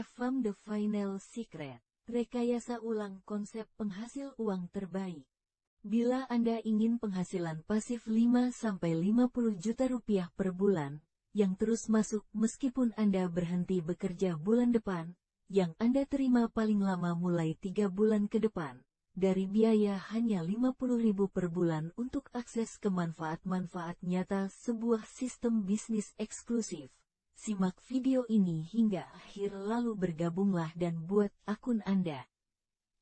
From the Final Secret. Rekayasa ulang konsep penghasil uang terbaik. Bila Anda ingin penghasilan pasif 5-50 juta rupiah per bulan, yang terus masuk meskipun Anda berhenti bekerja bulan depan, yang Anda terima paling lama mulai 3 bulan ke depan, dari biaya hanya 50.000 per bulan untuk akses ke manfaat-manfaat nyata sebuah sistem bisnis eksklusif. Simak video ini hingga akhir lalu bergabunglah dan buat akun Anda.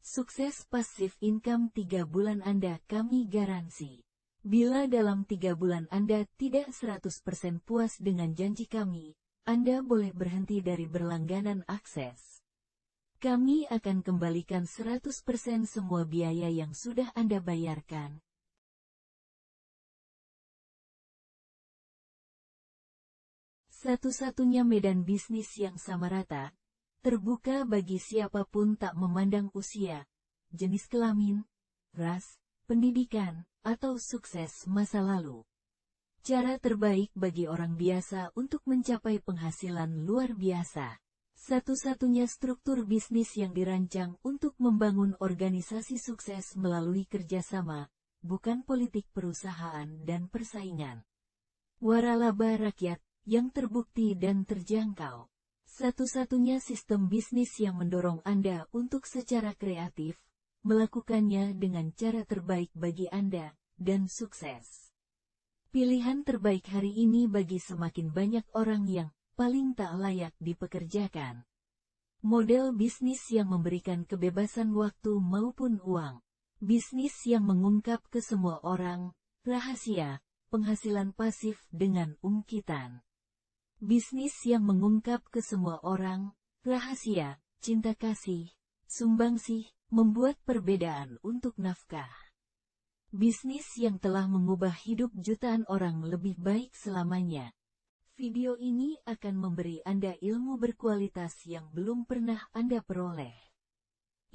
Sukses pasif income 3 bulan Anda kami garansi. Bila dalam 3 bulan Anda tidak 100% puas dengan janji kami, Anda boleh berhenti dari berlangganan akses. Kami akan kembalikan 100% semua biaya yang sudah Anda bayarkan. Satu-satunya medan bisnis yang sama rata, terbuka bagi siapapun tak memandang usia, jenis kelamin, ras, pendidikan, atau sukses masa lalu. Cara terbaik bagi orang biasa untuk mencapai penghasilan luar biasa. Satu-satunya struktur bisnis yang dirancang untuk membangun organisasi sukses melalui kerjasama, bukan politik perusahaan dan persaingan. Waralaba rakyat, yang terbukti dan terjangkau. Satu-satunya sistem bisnis yang mendorong Anda untuk secara kreatif, melakukannya dengan cara terbaik bagi Anda, dan sukses. Pilihan terbaik hari ini bagi semakin banyak orang yang paling tak layak dipekerjakan. Model bisnis yang memberikan kebebasan waktu maupun uang. Bisnis yang mengungkap ke semua orang, rahasia, penghasilan pasif dengan ungkitan. Bisnis yang mengungkap ke semua orang, rahasia, cinta kasih, sumbangsih, membuat perbedaan untuk nafkah. Bisnis yang telah mengubah hidup jutaan orang lebih baik selamanya. Video ini akan memberi Anda ilmu berkualitas yang belum pernah Anda peroleh.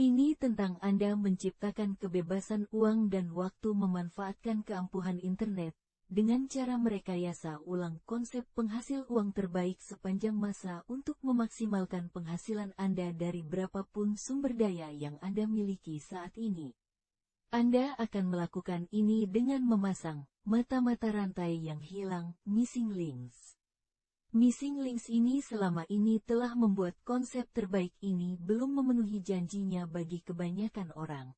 Ini tentang Anda menciptakan kebebasan uang dan waktu memanfaatkan keampuhan internet, dengan cara merekayasa ulang konsep penghasil uang terbaik sepanjang masa untuk memaksimalkan penghasilan Anda dari berapapun sumber daya yang Anda miliki saat ini. Anda akan melakukan ini dengan memasang mata-mata rantai yang hilang, missing links. Missing links ini selama ini telah membuat konsep terbaik ini belum memenuhi janjinya bagi kebanyakan orang.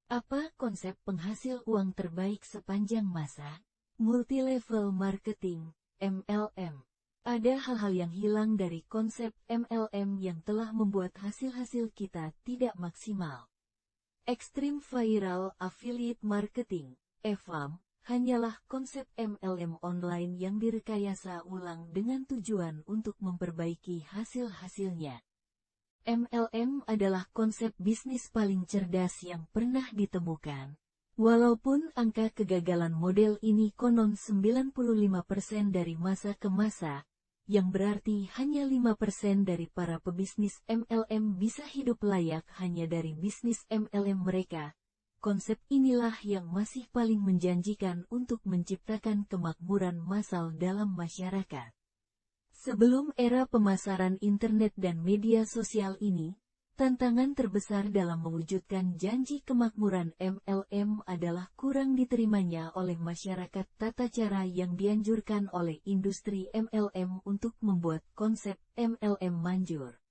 Apa konsep penghasil uang terbaik sepanjang masa? Multilevel marketing, MLM. Ada hal-hal yang hilang dari konsep MLM yang telah membuat hasil-hasil kita tidak maksimal. Extreme Viral Affiliate Marketing, EVAM, hanyalah konsep MLM online yang direkayasa ulang dengan tujuan untuk memperbaiki hasil-hasilnya. MLM adalah konsep bisnis paling cerdas yang pernah ditemukan. Walaupun angka kegagalan model ini konon 95% dari masa ke masa, yang berarti hanya 5% dari para pebisnis MLM bisa hidup layak hanya dari bisnis MLM mereka. Konsep inilah yang masih paling menjanjikan untuk menciptakan kemakmuran massal dalam masyarakat. Sebelum era pemasaran internet dan media sosial ini, tantangan terbesar dalam mewujudkan janji kemakmuran MLM adalah kurang diterimanya oleh masyarakat tata cara yang dianjurkan oleh industri MLM untuk membuat konsep MLM manjur.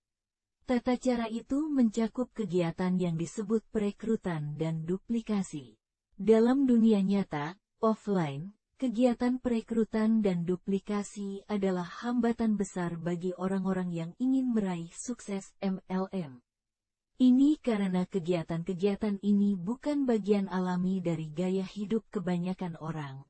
Tata cara itu mencakup kegiatan yang disebut perekrutan dan duplikasi. Dalam dunia nyata, offline, kegiatan perekrutan dan duplikasi adalah hambatan besar bagi orang-orang yang ingin meraih sukses MLM. Ini karena kegiatan-kegiatan ini bukan bagian alami dari gaya hidup kebanyakan orang.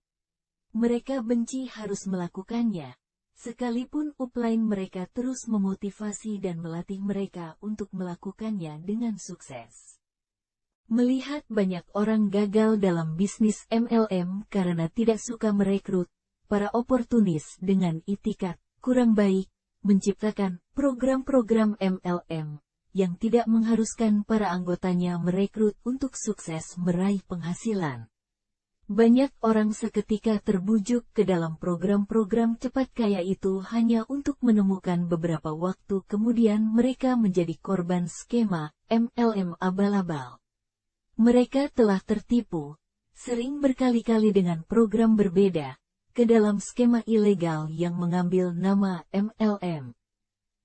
Mereka benci harus melakukannya. Sekalipun upline mereka terus memotivasi dan melatih mereka untuk melakukannya dengan sukses. Melihat banyak orang gagal dalam bisnis MLM karena tidak suka merekrut para oportunis dengan itikat kurang baik, menciptakan program-program MLM yang tidak mengharuskan para anggotanya merekrut untuk sukses meraih penghasilan. Banyak orang seketika terbujuk ke dalam program-program cepat kaya itu hanya untuk menemukan beberapa waktu kemudian mereka menjadi korban skema MLM abal-abal. Mereka telah tertipu, sering berkali-kali dengan program berbeda, ke dalam skema ilegal yang mengambil nama MLM.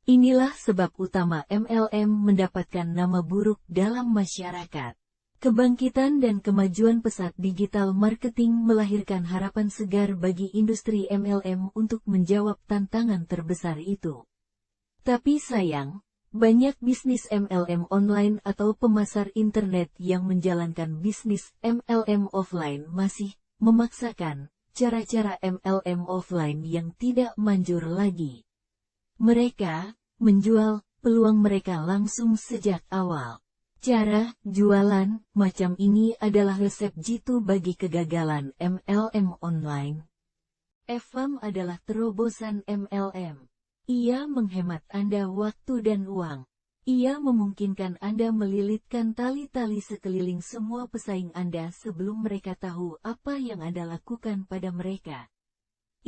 Inilah sebab utama MLM mendapatkan nama buruk dalam masyarakat. Kebangkitan dan kemajuan pesat digital marketing melahirkan harapan segar bagi industri MLM untuk menjawab tantangan terbesar itu. Tapi sayang, banyak bisnis MLM online atau pemasar internet yang menjalankan bisnis MLM offline masih memaksakan cara-cara MLM offline yang tidak manjur lagi. Mereka menjual peluang mereka langsung sejak awal. Cara jualan macam ini adalah resep jitu bagi kegagalan MLM online. FAM adalah terobosan MLM. Ia menghemat Anda waktu dan uang. Ia memungkinkan Anda melilitkan tali-tali sekeliling semua pesaing Anda sebelum mereka tahu apa yang Anda lakukan pada mereka.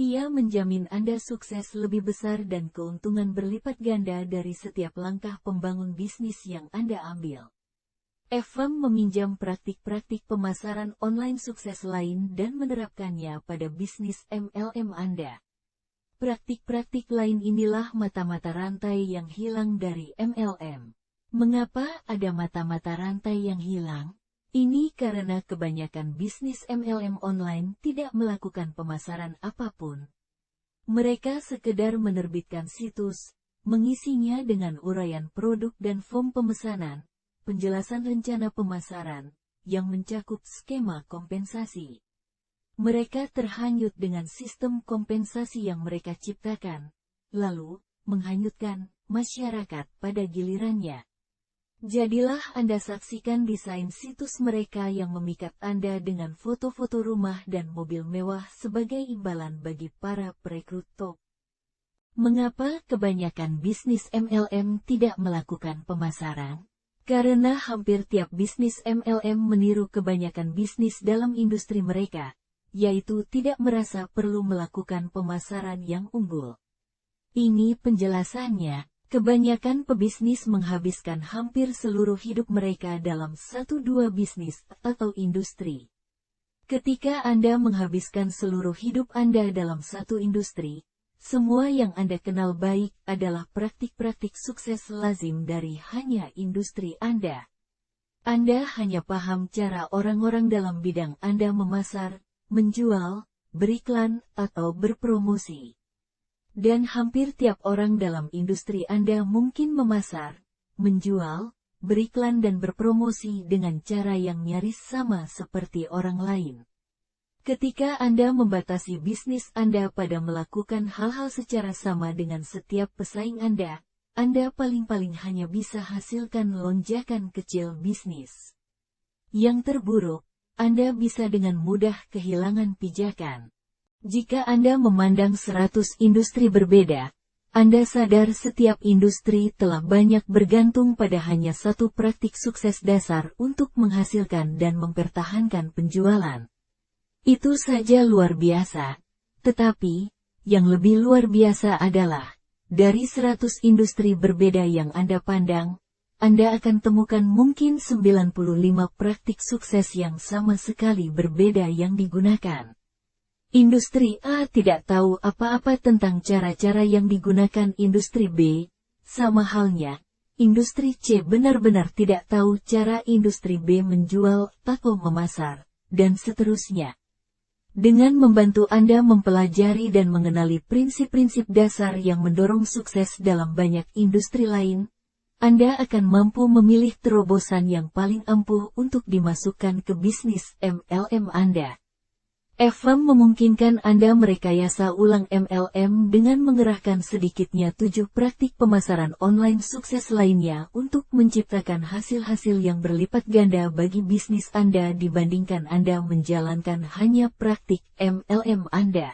Ia menjamin Anda sukses lebih besar dan keuntungan berlipat ganda dari setiap langkah pembangun bisnis yang Anda ambil. FAM meminjam praktik-praktik pemasaran online sukses lain dan menerapkannya pada bisnis MLM Anda. Praktik-praktik lain inilah mata-mata rantai yang hilang dari MLM. Mengapa ada mata-mata rantai yang hilang? Ini karena kebanyakan bisnis MLM online tidak melakukan pemasaran apapun. Mereka sekedar menerbitkan situs, mengisinya dengan uraian produk dan form pemesanan, penjelasan rencana pemasaran, yang mencakup skema kompensasi. Mereka terhanyut dengan sistem kompensasi yang mereka ciptakan, lalu menghanyutkan masyarakat pada gilirannya. Jadilah Anda saksikan desain situs mereka yang memikat Anda dengan foto-foto rumah dan mobil mewah sebagai imbalan bagi para perekrut top. Mengapa kebanyakan bisnis MLM tidak melakukan pemasaran? Karena hampir tiap bisnis MLM meniru kebanyakan bisnis dalam industri mereka, yaitu tidak merasa perlu melakukan pemasaran yang unggul. Ini penjelasannya, kebanyakan pebisnis menghabiskan hampir seluruh hidup mereka dalam 1-2 bisnis atau industri. Ketika Anda menghabiskan seluruh hidup Anda dalam satu industri, semua yang Anda kenal baik adalah praktik-praktik sukses lazim dari hanya industri Anda. Anda hanya paham cara orang-orang dalam bidang Anda memasar, menjual, beriklan, atau berpromosi. Dan hampir tiap orang dalam industri Anda mungkin memasar, menjual, beriklan dan berpromosi dengan cara yang nyaris sama seperti orang lain. Ketika Anda membatasi bisnis Anda pada melakukan hal-hal secara sama dengan setiap pesaing Anda paling-paling hanya bisa hasilkan lonjakan kecil bisnis. Yang terburuk, Anda bisa dengan mudah kehilangan pijakan. Jika Anda memandang 100 industri berbeda, Anda sadar setiap industri telah banyak bergantung pada hanya satu praktik sukses dasar untuk menghasilkan dan mempertahankan penjualan. Itu saja luar biasa, tetapi, yang lebih luar biasa adalah, dari 100 industri berbeda yang Anda pandang, Anda akan temukan mungkin 95 praktik sukses yang sama sekali berbeda yang digunakan. Industri A tidak tahu apa-apa tentang cara-cara yang digunakan industri B, sama halnya, industri C benar-benar tidak tahu cara industri B menjual atau memasar, dan seterusnya. Dengan membantu Anda mempelajari dan mengenali prinsip-prinsip dasar yang mendorong sukses dalam banyak industri lain, Anda akan mampu memilih terobosan yang paling ampuh untuk dimasukkan ke bisnis MLM Anda. FAM memungkinkan Anda merekayasa ulang MLM dengan mengerahkan sedikitnya 7 praktik pemasaran online sukses lainnya untuk menciptakan hasil-hasil yang berlipat ganda bagi bisnis Anda dibandingkan Anda menjalankan hanya praktik MLM Anda.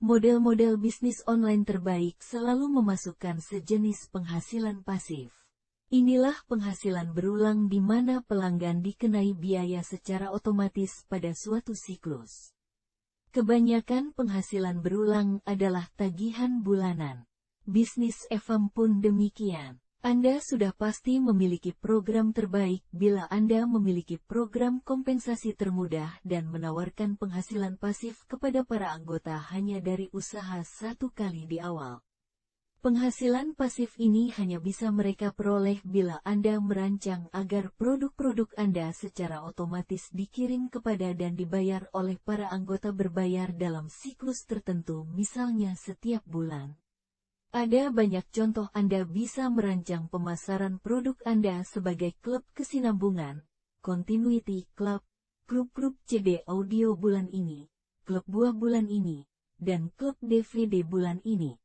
Model-model bisnis online terbaik selalu memasukkan sejenis penghasilan pasif. Inilah penghasilan berulang di mana pelanggan dikenai biaya secara otomatis pada suatu siklus. Kebanyakan penghasilan berulang adalah tagihan bulanan. Bisnis FM pun demikian. Anda sudah pasti memiliki program terbaik bila Anda memiliki program kompensasi termudah dan menawarkan penghasilan pasif kepada para anggota hanya dari usaha satu kali di awal. Penghasilan pasif ini hanya bisa mereka peroleh bila Anda merancang agar produk-produk Anda secara otomatis dikirim kepada dan dibayar oleh para anggota berbayar dalam siklus tertentu, misalnya setiap bulan. Ada banyak contoh Anda bisa merancang pemasaran produk Anda sebagai klub kesinambungan, Continuity Club, klub-klub CD audio bulan ini, klub buah bulan ini, dan klub DVD bulan ini.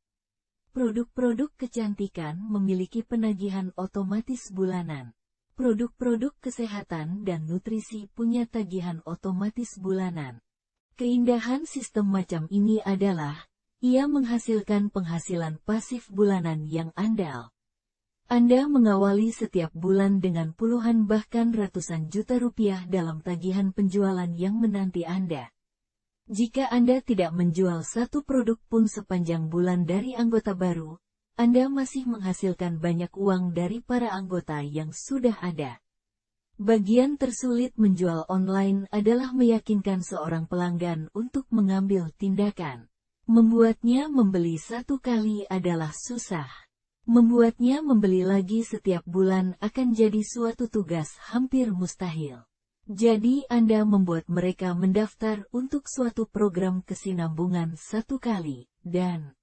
Produk-produk kecantikan memiliki penagihan otomatis bulanan. Produk-produk kesehatan dan nutrisi punya tagihan otomatis bulanan. Keindahan sistem macam ini adalah, ia menghasilkan penghasilan pasif bulanan yang andal. Anda mengawali setiap bulan dengan puluhan bahkan ratusan juta rupiah dalam tagihan penjualan yang menanti Anda. Jika Anda tidak menjual satu produk pun sepanjang bulan dari anggota baru, Anda masih menghasilkan banyak uang dari para anggota yang sudah ada. Bagian tersulit menjual online adalah meyakinkan seorang pelanggan untuk mengambil tindakan. Membuatnya membeli satu kali adalah susah. Membuatnya membeli lagi setiap bulan akan jadi suatu tugas hampir mustahil. Jadi Anda membuat mereka mendaftar untuk suatu program kesinambungan satu kali, dan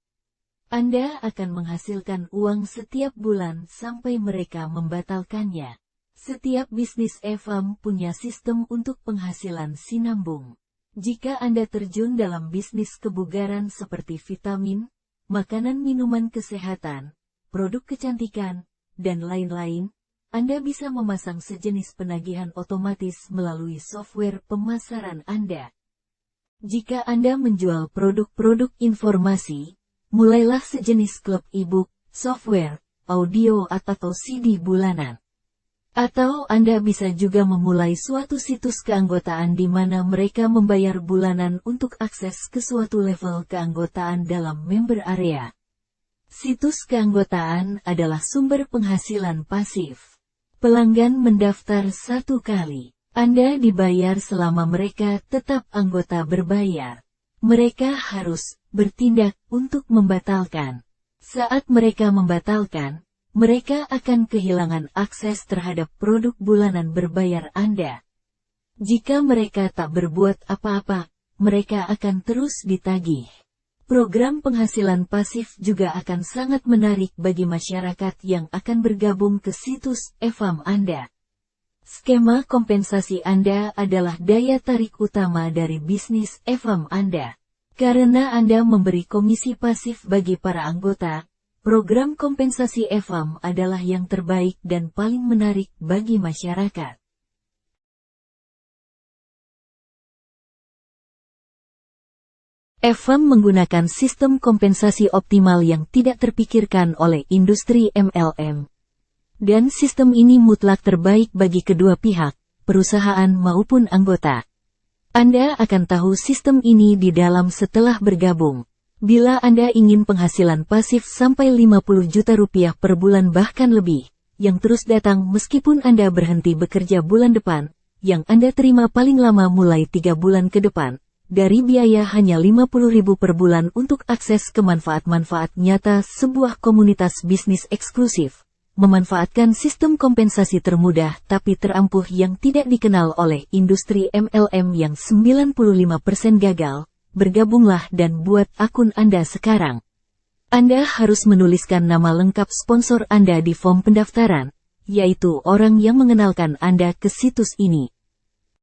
Anda akan menghasilkan uang setiap bulan sampai mereka membatalkannya. Setiap bisnis FM punya sistem untuk penghasilan sinambung. Jika Anda terjun dalam bisnis kebugaran seperti vitamin, makanan minuman kesehatan, produk kecantikan, dan lain-lain, Anda bisa memasang sejenis penagihan otomatis melalui software pemasaran Anda. Jika Anda menjual produk-produk informasi, mulailah sejenis klub e-book, software, audio atau CD bulanan. Atau Anda bisa juga memulai suatu situs keanggotaan di mana mereka membayar bulanan untuk akses ke suatu level keanggotaan dalam member area. Situs keanggotaan adalah sumber penghasilan pasif. Pelanggan mendaftar satu kali. Anda dibayar selama mereka tetap anggota berbayar. Mereka harus bertindak untuk membatalkan. Saat mereka membatalkan, mereka akan kehilangan akses terhadap produk bulanan berbayar Anda. Jika mereka tak berbuat apa-apa, mereka akan terus ditagih. Program penghasilan pasif juga akan sangat menarik bagi masyarakat yang akan bergabung ke situs FM Anda. Skema kompensasi Anda adalah daya tarik utama dari bisnis FM Anda. Karena Anda memberi komisi pasif bagi para anggota, program kompensasi FM adalah yang terbaik dan paling menarik bagi masyarakat. FM menggunakan sistem kompensasi optimal yang tidak terpikirkan oleh industri MLM. Dan sistem ini mutlak terbaik bagi kedua pihak, perusahaan maupun anggota. Anda akan tahu sistem ini di dalam setelah bergabung. Bila Anda ingin penghasilan pasif sampai 50 juta rupiah per bulan bahkan lebih, yang terus datang meskipun Anda berhenti bekerja bulan depan, yang Anda terima paling lama mulai 3 bulan ke depan, dari biaya hanya 50.000 per bulan untuk akses ke manfaat-manfaat nyata sebuah komunitas bisnis eksklusif, memanfaatkan sistem kompensasi termudah tapi terampuh yang tidak dikenal oleh industri MLM yang 95% gagal, bergabunglah dan buat akun Anda sekarang. Anda harus menuliskan nama lengkap sponsor Anda di form pendaftaran, yaitu orang yang mengenalkan Anda ke situs ini.